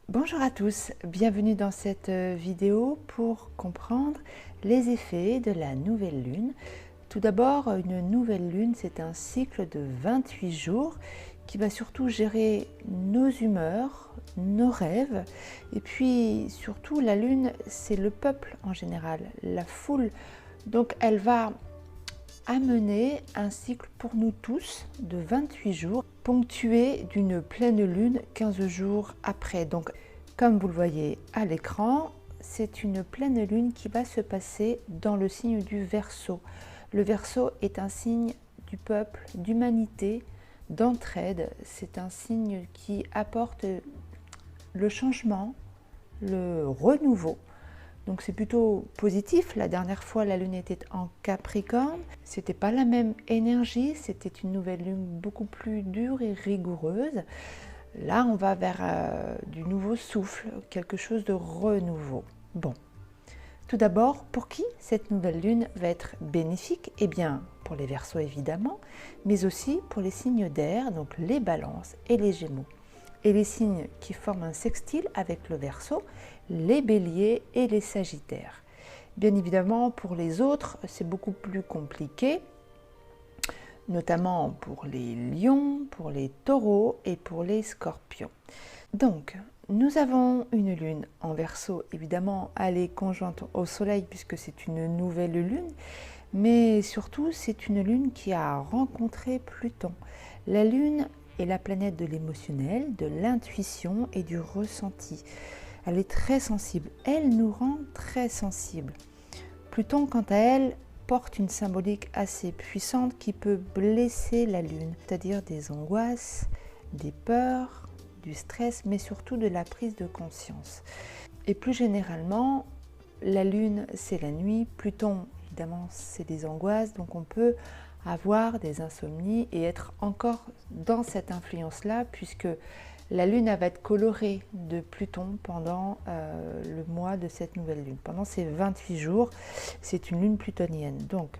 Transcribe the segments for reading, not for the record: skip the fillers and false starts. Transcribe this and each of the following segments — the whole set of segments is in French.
Bonjour à tous, bienvenue dans cette vidéo pour comprendre les effets de la nouvelle lune. Tout d'abord, une nouvelle lune, c'est un cycle de 28 jours qui va surtout gérer nos humeurs, nos rêves, et puis surtout la lune, c'est le peuple en général, la foule. Donc elle va amener un cycle pour nous tous de 28 jours, ponctué d'une pleine lune 15 jours après. Donc, comme vous le voyez à l'écran, c'est une pleine lune qui va se passer dans le signe du Verseau. Le Verseau est un signe du peuple, d'humanité, d'entraide. C'est un signe qui apporte le changement, le renouveau. Donc c'est plutôt positif. La dernière fois, la lune était en Capricorne. C'était pas la même énergie. C'était une nouvelle lune beaucoup plus dure et rigoureuse. Là, on va vers du nouveau souffle, quelque chose de renouveau. Bon. Tout d'abord, pour qui cette nouvelle lune va être bénéfique? Eh bien, pour les Verseaux évidemment, mais aussi pour les signes d'air, donc les Balances et les Gémeaux. Et les signes qui forment un sextile avec le Verseau, les Béliers et les Sagittaires. Bien évidemment, pour les autres, c'est beaucoup plus compliqué, notamment pour les Lions, pour les Taureaux et pour les Scorpions. Donc, nous avons une lune en Verseau, évidemment, elle est conjointe au Soleil puisque c'est une nouvelle lune, mais surtout, c'est une lune qui a rencontré Pluton. La lune est la planète de l'émotionnel, de l'intuition et du ressenti. Elle est très sensible, elle nous rend très sensibles. Pluton, quant à elle, porte une symbolique assez puissante qui peut blesser la lune, c'est-à-dire des angoisses, des peurs, du stress, mais surtout de la prise de conscience. Et plus généralement, la lune, c'est la nuit, Pluton, évidemment, c'est des angoisses, donc on peut avoir des insomnies et être encore dans cette influence-là, puisque la lune va être colorée de Pluton pendant le mois de cette nouvelle lune. Pendant ces 28 jours, c'est une lune plutonienne. Donc,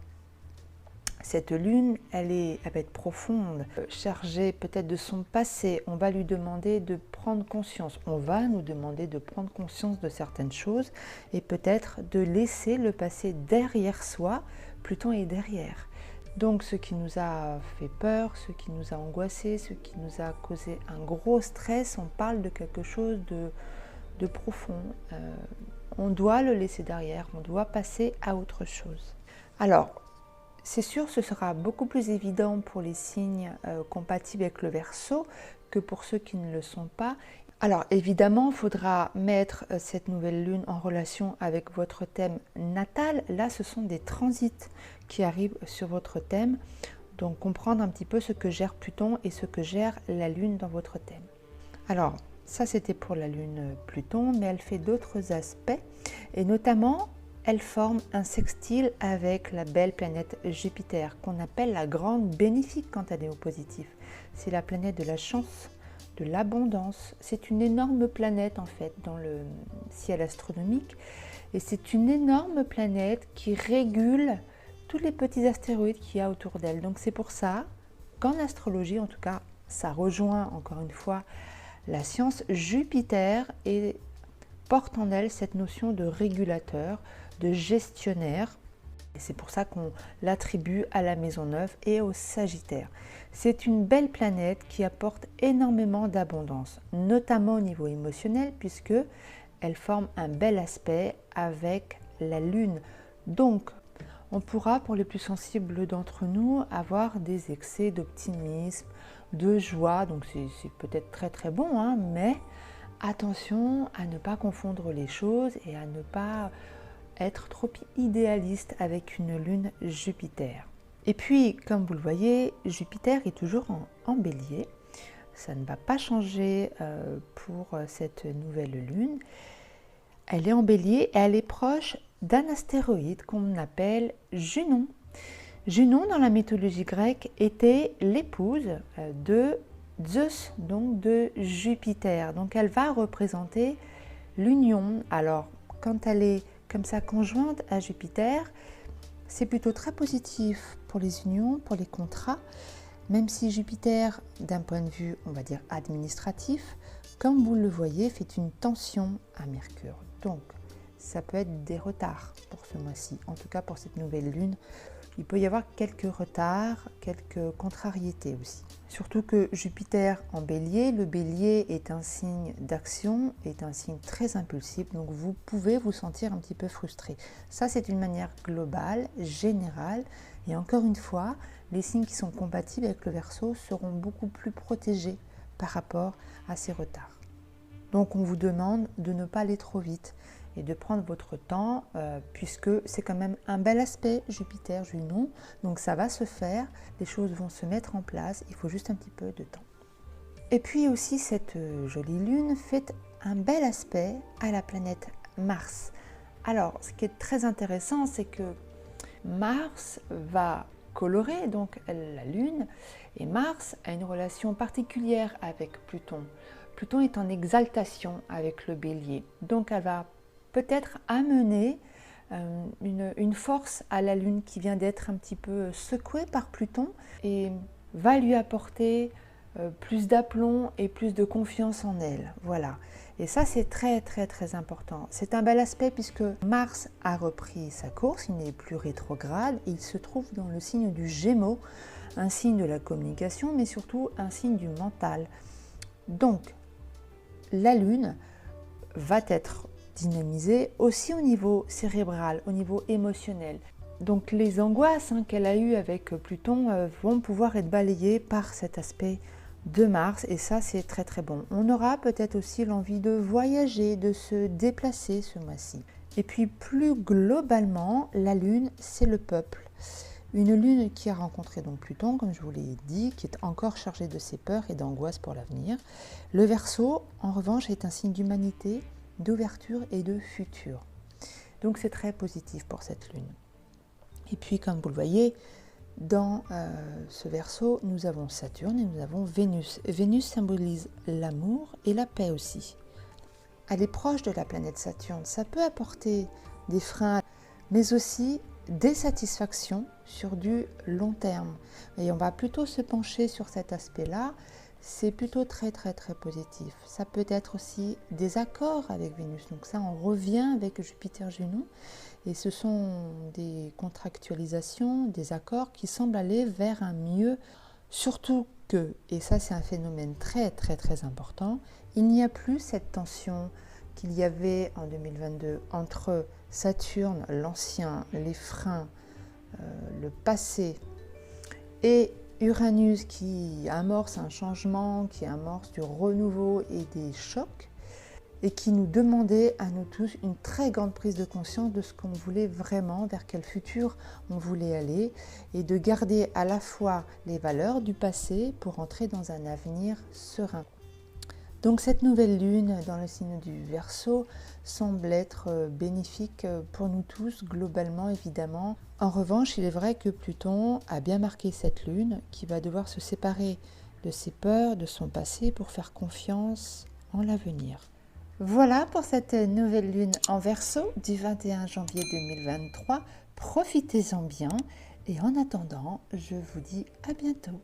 cette lune, elle va être profonde, chargée peut-être de son passé. On va lui demander de prendre conscience. On va nous demander de prendre conscience de certaines choses et peut-être de laisser le passé derrière soi. Pluton est derrière. Donc ce qui nous a fait peur, ce qui nous a angoissé, ce qui nous a causé un gros stress, on parle de quelque chose de profond. On doit le laisser derrière, on doit passer à autre chose. Alors, c'est sûr, ce sera beaucoup plus évident pour les signes compatibles avec le Verseau que pour ceux qui ne le sont pas. Alors évidemment, il faudra mettre cette nouvelle lune en relation avec votre thème natal. Là, ce sont des transits qui arrivent sur votre thème. Donc comprendre un petit peu ce que gère Pluton et ce que gère la lune dans votre thème. Alors, ça c'était pour la lune Pluton, mais elle fait d'autres aspects. Et notamment, elle forme un sextile avec la belle planète Jupiter, qu'on appelle la grande bénéfique quand elle est au positif. C'est la planète de la chance, de l'abondance. C'est une énorme planète en fait dans le ciel astronomique. Et c'est une énorme planète qui régule tous les petits astéroïdes qu'il y a autour d'elle. Donc c'est pour ça qu'en astrologie, en tout cas, ça rejoint encore une fois la science. Jupiter porte en elle cette notion de régulateur, de gestionnaire. Et c'est pour ça qu'on l'attribue à la Maison Neuve et au Sagittaire. C'est une belle planète qui apporte énormément d'abondance, notamment au niveau émotionnel, puisque elle forme un bel aspect avec la Lune. Donc, on pourra, pour les plus sensibles d'entre nous, avoir des excès d'optimisme, de joie. Donc, c'est peut-être très très bon, hein, mais attention à ne pas confondre les choses et à ne pas être trop idéaliste avec une lune Jupiter. Et puis, comme vous le voyez, Jupiter est toujours en Bélier. Ça ne va pas changer pour cette nouvelle lune. Elle est en Bélier et elle est proche d'un astéroïde qu'on appelle Junon. Junon, dans la mythologie grecque, était l'épouse de Zeus, donc de Jupiter. Donc elle va représenter l'union. Alors, quand elle est comme ça conjointe à Jupiter, c'est plutôt très positif pour les unions, pour les contrats, même si Jupiter, d'un point de vue, on va dire, administratif, comme vous le voyez, fait une tension à Mercure. Donc, ça peut être des retards pour ce mois-ci. En tout cas, pour cette nouvelle lune, il peut y avoir quelques retards, quelques contrariétés aussi. Surtout que Jupiter en bélier, le bélier est un signe d'action, est un signe très impulsif, donc vous pouvez vous sentir un petit peu frustré. Ça, c'est une manière globale, générale, et encore une fois, les signes qui sont compatibles avec le Verseau seront beaucoup plus protégés par rapport à ces retards. Donc on vous demande de ne pas aller trop vite et de prendre votre temps puisque c'est quand même un bel aspect Jupiter-Junon, donc ça va se faire, les choses vont se mettre en place, il faut juste un petit peu de temps. Et puis aussi cette jolie lune fait un bel aspect à la planète Mars. Alors ce qui est très intéressant, c'est que Mars va colorer donc la lune et Mars a une relation particulière avec Pluton. Pluton est en exaltation avec le bélier, donc elle va peut-être amener une force à la lune qui vient d'être un petit peu secouée par Pluton et va lui apporter plus d'aplomb et plus de confiance en elle. Voilà. Et ça, c'est très très très important. C'est un bel aspect puisque Mars a repris sa course, il n'est plus rétrograde, il se trouve dans le signe du Gémeaux, un signe de la communication, mais surtout un signe du mental. Donc, la Lune va être dynamisée aussi au niveau cérébral, au niveau émotionnel. Donc les angoisses qu'elle a eues avec Pluton vont pouvoir être balayées par cet aspect de Mars et ça c'est très très bon. On aura peut-être aussi l'envie de voyager, de se déplacer ce mois-ci. Et puis plus globalement, la Lune c'est le peuple. Une lune qui a rencontré donc Pluton, comme je vous l'ai dit, qui est encore chargée de ses peurs et d'angoisses pour l'avenir. Le Verseau, en revanche, est un signe d'humanité, d'ouverture et de futur. Donc c'est très positif pour cette lune. Et puis, comme vous le voyez, dans ce Verseau, nous avons Saturne et nous avons Vénus. Vénus symbolise l'amour et la paix aussi. Elle est proche de la planète Saturne. Ça peut apporter des freins, mais aussi des satisfactions sur du long terme. Et on va plutôt se pencher sur cet aspect-là. C'est plutôt très très très positif. Ça peut être aussi des accords avec Vénus. Donc ça, on revient avec Jupiter-Junon. Et ce sont des contractualisations, des accords qui semblent aller vers un mieux. Surtout que, et ça c'est un phénomène très très très important, il n'y a plus cette tension qu'il y avait en 2022 entre Saturne, l'ancien, les freins, le passé, et Uranus qui amorce un changement, qui amorce du renouveau et des chocs, et qui nous demandait à nous tous une très grande prise de conscience de ce qu'on voulait vraiment, vers quel futur on voulait aller, et de garder à la fois les valeurs du passé pour entrer dans un avenir serein. Donc cette nouvelle lune dans le signe du Verseau semble être bénéfique pour nous tous, globalement évidemment. En revanche, il est vrai que Pluton a bien marqué cette lune qui va devoir se séparer de ses peurs, de son passé pour faire confiance en l'avenir. Voilà pour cette nouvelle lune en Verseau du 21 janvier 2023. Profitez-en bien et en attendant, je vous dis à bientôt.